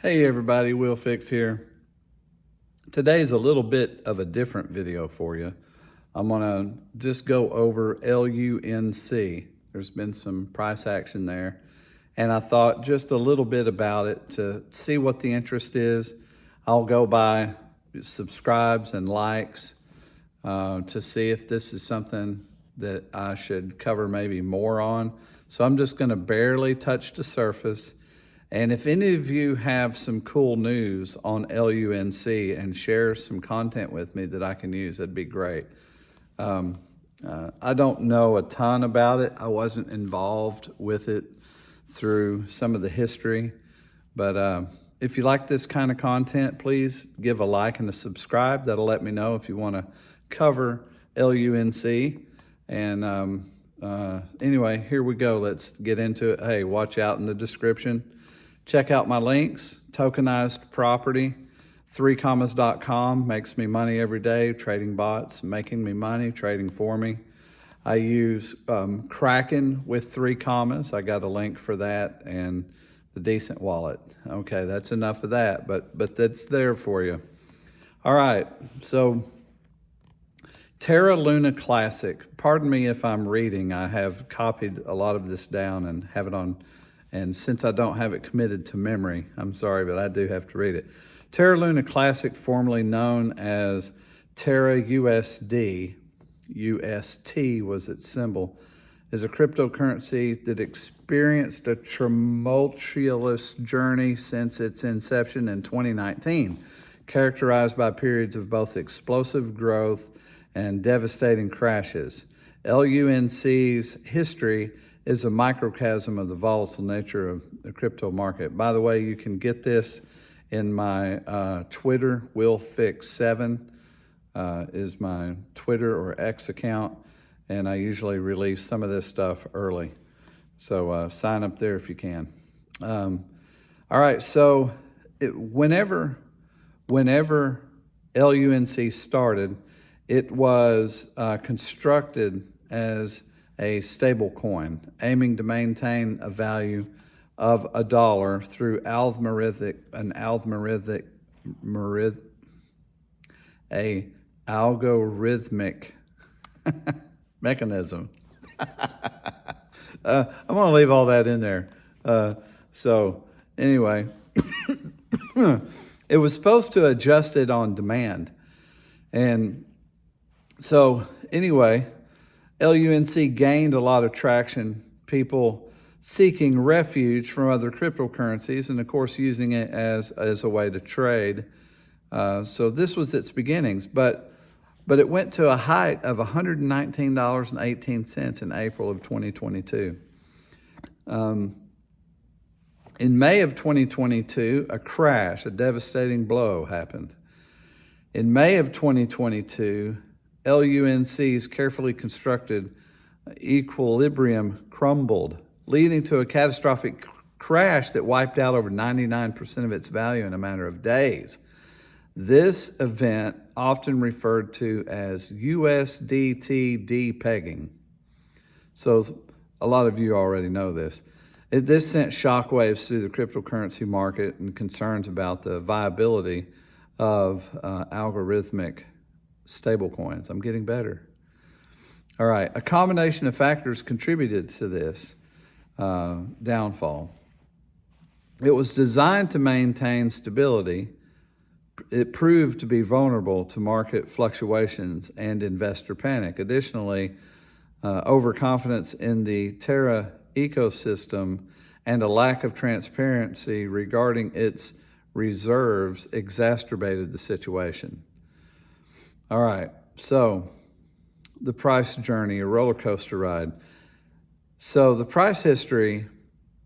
Hey everybody, Will Fix here. Today's a little bit of a different video for you. I'm gonna just go over LUNC. There's been some price action there, and I thought just a little bit about it to see what the interest is. I'll go by subscribes and likes to see if this is something that I should cover maybe more on. So I'm just gonna barely touch the surface. And if any of you have some cool news on LUNC and share some content with me that I can use, that'd be great. I don't know a ton about it. I wasn't involved with it through some of the history. But if you like this kind of content, please give a like and a subscribe. That'll let me know if you want to cover LUNC. And anyway, here we go. Let's get into it. Hey, watch out in the description. Check out my links. Tokenized property, 3commas.com makes me money every day. Trading bots, making me money, trading for me. I use Kraken with 3 commas. I got a link for that, and the Decent wallet. Okay, that's enough of that, but that's there for you. All right, so Terra Luna Classic. Pardon me if I'm reading. I have copied a lot of this down and have it on. And since I don't have it committed to memory, I'm sorry, but I do have to read it. Terra Luna Classic, formerly known as Terra USD, UST was its symbol, is a cryptocurrency that experienced a tumultuous journey since its inception in 2019, characterized by periods of both explosive growth and devastating crashes. LUNC's history is a microcosm of the volatile nature of the crypto market. By the way, you can get this in my Twitter. WillFix7 is my Twitter or X account, and I usually release some of this stuff early. So sign up there if you can. All right, so whenever LUNC started, it was constructed as a stable coin, aiming to maintain a value of $1 through algorithmic mechanism. I'm gonna leave all that in there. So anyway, it was supposed to adjust it on demand. And so anyway, LUNC gained a lot of traction, people seeking refuge from other cryptocurrencies and, of course, using it as a way to trade. So this was its beginnings, but it went to a height of $119.18 in April of 2022. In May of 2022, a crash, a devastating blow happened. In May of 2022, LUNC's carefully constructed equilibrium crumbled, leading to a catastrophic crash that wiped out over 99% of its value in a matter of days. This event, often referred to as USDT depegging. So a lot of you already know this. This sent shockwaves through the cryptocurrency market and concerns about the viability of algorithmic stablecoins. I'm getting better. All right, a combination of factors contributed to this downfall. It was designed to maintain stability. It proved to be vulnerable to market fluctuations and investor panic. Additionally, overconfidence in the Terra ecosystem and a lack of transparency regarding its reserves exacerbated the situation. All right, so the price journey, a roller coaster ride. So the price history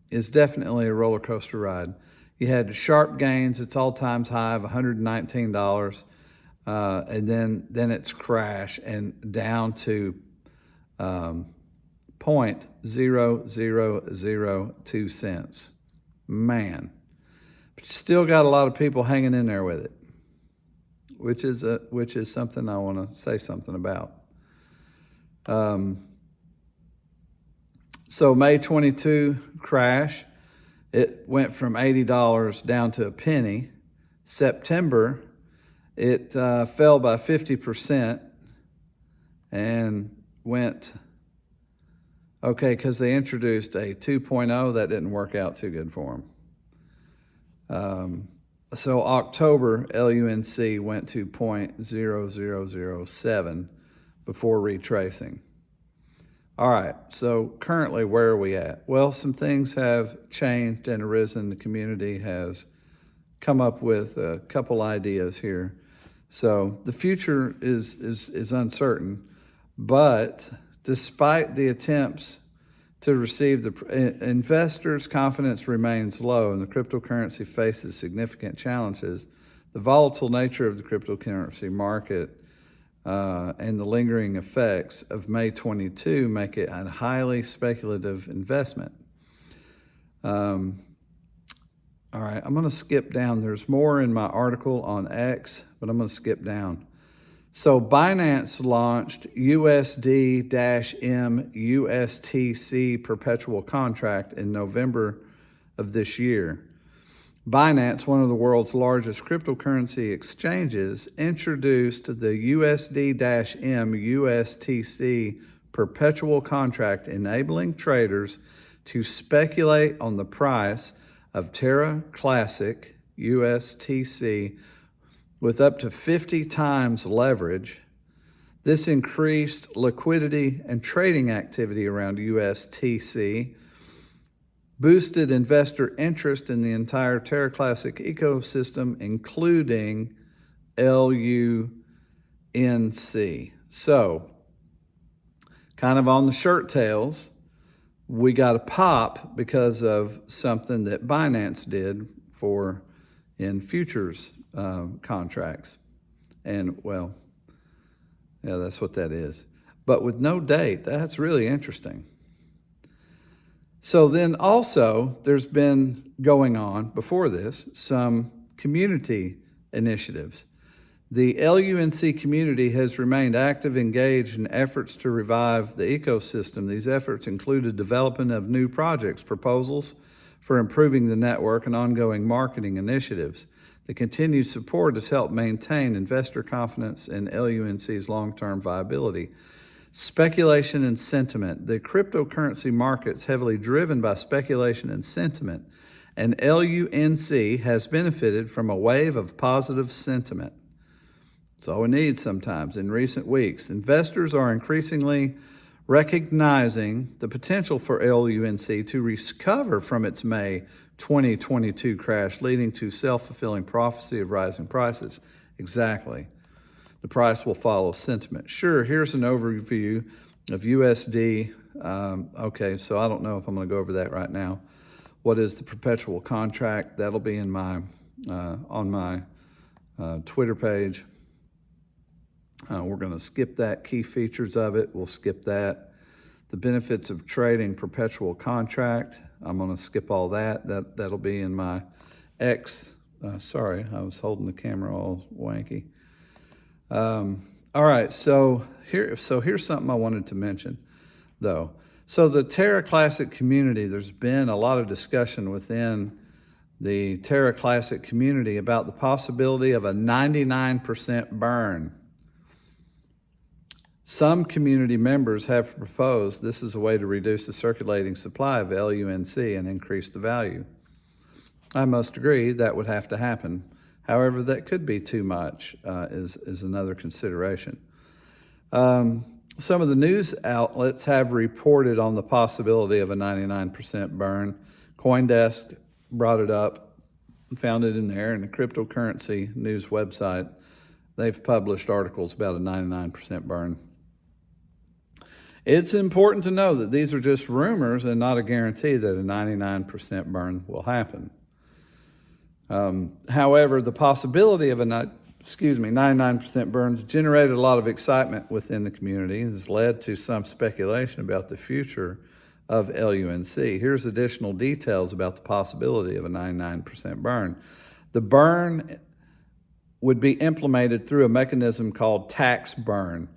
is definitely a roller coaster ride. You had sharp gains, its all-time high of $119, and then its crash and down to 0.0002 cents. Man, but you still got a lot of people hanging in there with it, which is something I want to say something about. So May 22 crash, it went from $80 down to a penny. September, it fell by 50% and went, okay, because they introduced a 2.0, that didn't work out too good for them. So October, LUNC went to 0.0007 before retracing. All right, so currently where are we at? Well, some things have changed and arisen. The community has come up with a couple ideas here. So the future is uncertain, but despite the attempts to receive the investors' confidence remains low and the cryptocurrency faces significant challenges. The volatile nature of the cryptocurrency market and the lingering effects of May 22 make it a highly speculative investment. All right, I'm going to skip down. There's more in my article on X, but I'm going to skip down. So Binance launched USD-M USTC perpetual contract in November of this year. Binance, one of the world's largest cryptocurrency exchanges, introduced the USD-M USTC perpetual contract, enabling traders to speculate on the price of Terra Classic USTC with up to 50 times leverage. This increased liquidity and trading activity around USTC, boosted investor interest in the entire Terra Classic ecosystem, including LUNC. So, kind of on the shirt tails, we got a pop because of something that Binance did in futures contracts. And well, yeah, that's what that is. But with no date, that's really interesting. So then also, there's been going on before this some community initiatives. The LUNC community has remained active, engaged in efforts to revive the ecosystem. These efforts included development of new projects, proposals for improving the network, and ongoing marketing initiatives. The continued support has helped maintain investor confidence in LUNC's long-term viability. Speculation and sentiment. The cryptocurrency market's heavily driven by speculation and sentiment, and LUNC has benefited from a wave of positive sentiment. That's all we need sometimes. In recent weeks, investors are increasingly recognizing the potential for LUNC to recover from its May 2022 crash, leading to self-fulfilling prophecy of rising prices. Exactly. The price will follow sentiment. Sure, here's an overview of USD. Okay, so I don't know if I'm going to go over that right now. What is the perpetual contract? That'll be in my on my Twitter page. We're going to skip that. Key features of it, we'll skip that. The benefits of trading perpetual contract, I'm going to skip all that. That'll be in my X. Sorry, I was holding the camera all wanky. All right, so here's something I wanted to mention, though. So the Terra Classic community, there's been a lot of discussion within the Terra Classic community about the possibility of a 99% burn. Some community members have proposed this is a way to reduce the circulating supply of LUNC and increase the value. I must agree that would have to happen. However, that could be too much, is another consideration. Some of the news outlets have reported on the possibility of a 99% burn. CoinDesk brought it up, found it in there, and the cryptocurrency news website, they've published articles about a 99% burn. It's important to know that these are just rumors and not a guarantee that a 99% burn will happen. However, the possibility of a 99% burns generated a lot of excitement within the community and has led to some speculation about the future of LUNC. Here's additional details about the possibility of a 99% burn. The burn would be implemented through a mechanism called tax burn.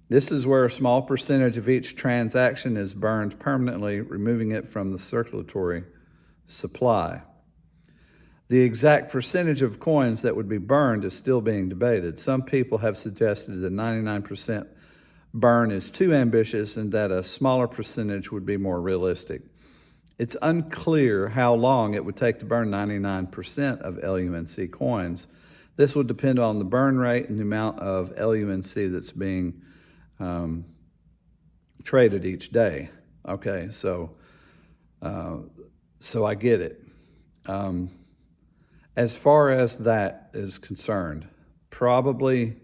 This is where a small percentage of each transaction is burned permanently, removing it from the circulatory supply. The exact percentage of coins that would be burned is still being debated. Some people have suggested that 99% burn is too ambitious and that a smaller percentage would be more realistic. It's unclear how long it would take to burn 99% of LUNC coins. This would depend on the burn rate and the amount of LUNC that's being traded each day. Okay, so I get it. As far as that is concerned, probably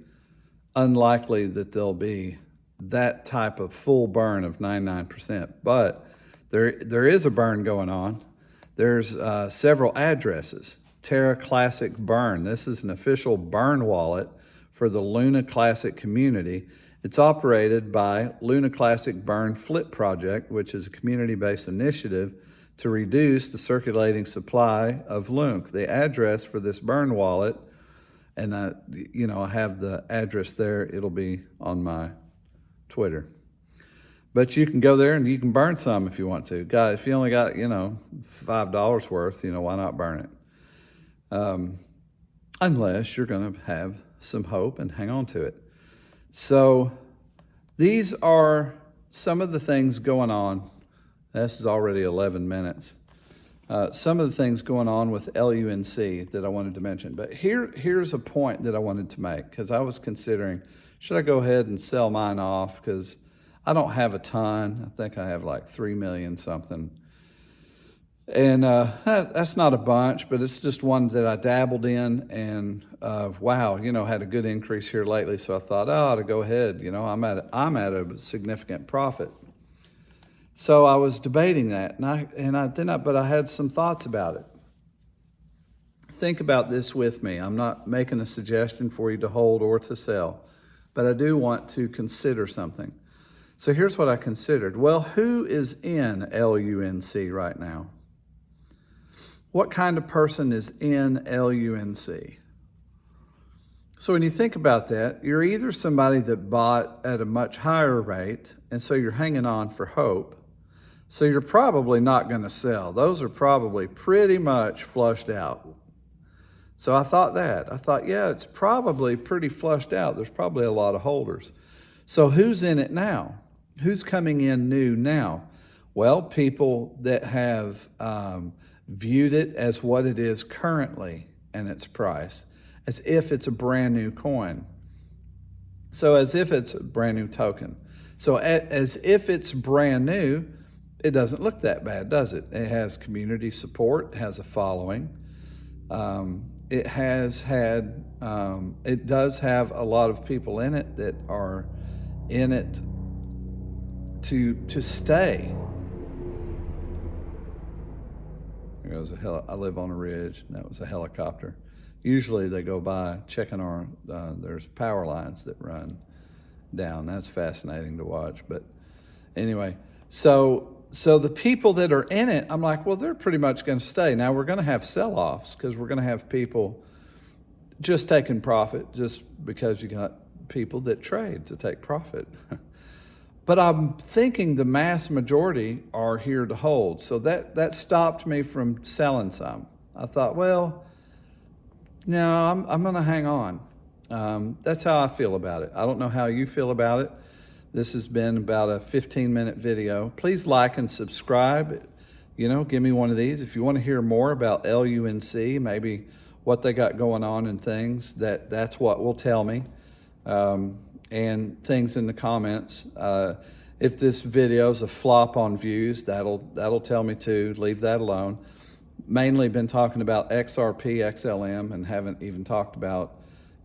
unlikely that there'll be that type of full burn of 99%, but there is a burn going on. There's several addresses. Terra Classic Burn. This is an official burn wallet for the Luna Classic community. It's operated by Luna Classic Burn Flip Project, which is a community-based initiative to reduce the circulating supply of LUNC. The address for this burn wallet, and I have the address there. It'll be on my Twitter. But you can go there and you can burn some if you want to. Guys, if you only got, $5 worth, why not burn it? Unless you're going to have some hope and hang on to it. So these are some of the things going on. This is already 11 minutes. Some of the things going on with LUNC that I wanted to mention. But here's a point that I wanted to make, because I was considering, should I go ahead and sell mine off? Because I don't have a ton. I think I have like 3 million something. And that's not a bunch, but it's just one that I dabbled in, and wow, had a good increase here lately. So I thought, I ought to go ahead. I'm at a significant profit. So I was debating that, but I had some thoughts about it. Think about this with me. I'm not making a suggestion for you to hold or to sell, but I do want to consider something. So here's what I considered. Well, who is in LUNC right now? What kind of person is in LUNC? So when you think about that, you're either somebody that bought at a much higher rate, and so you're hanging on for hope. So you're probably not going to sell. Those are probably pretty much flushed out. So I thought, yeah, it's probably pretty flushed out. There's probably a lot of holders. So who's in it now? Who's coming in new now? Well, people that have viewed it as what it is currently and its price, as if it's a brand new coin. So as if it's a brand new token. So as if it's brand new, it doesn't look that bad, does it? It has community support, it has a following. It does have a lot of people in it that are in it to stay. There goes I live on a ridge, and that was a helicopter. Usually they go by checking there's power lines that run down. That's fascinating to watch. But anyway, so the people that are in it, I'm like, well, they're pretty much going to stay. Now we're going to have sell-offs, because we're going to have people just taking profit, just because you got people that trade to take profit. But I'm thinking the mass majority are here to hold. So that stopped me from selling some. I thought, well, no, I'm going to hang on. That's how I feel about it. I don't know how you feel about it. This has been about a 15-minute video. Please like and subscribe. Give me one of these. If you want to hear more about LUNC, maybe what they got going on and things, that's what will tell me. And things in the comments. If this video is a flop on views, that'll tell me too. Leave that alone. Mainly been talking about XRP, XLM, and haven't even talked about,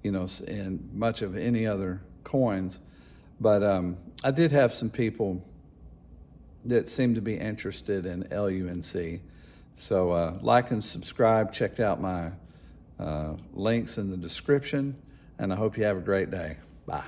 in much of any other coins. But I did have some people that seem to be interested in LUNC. So like and subscribe. Check out my links in the description. And I hope you have a great day. Bye.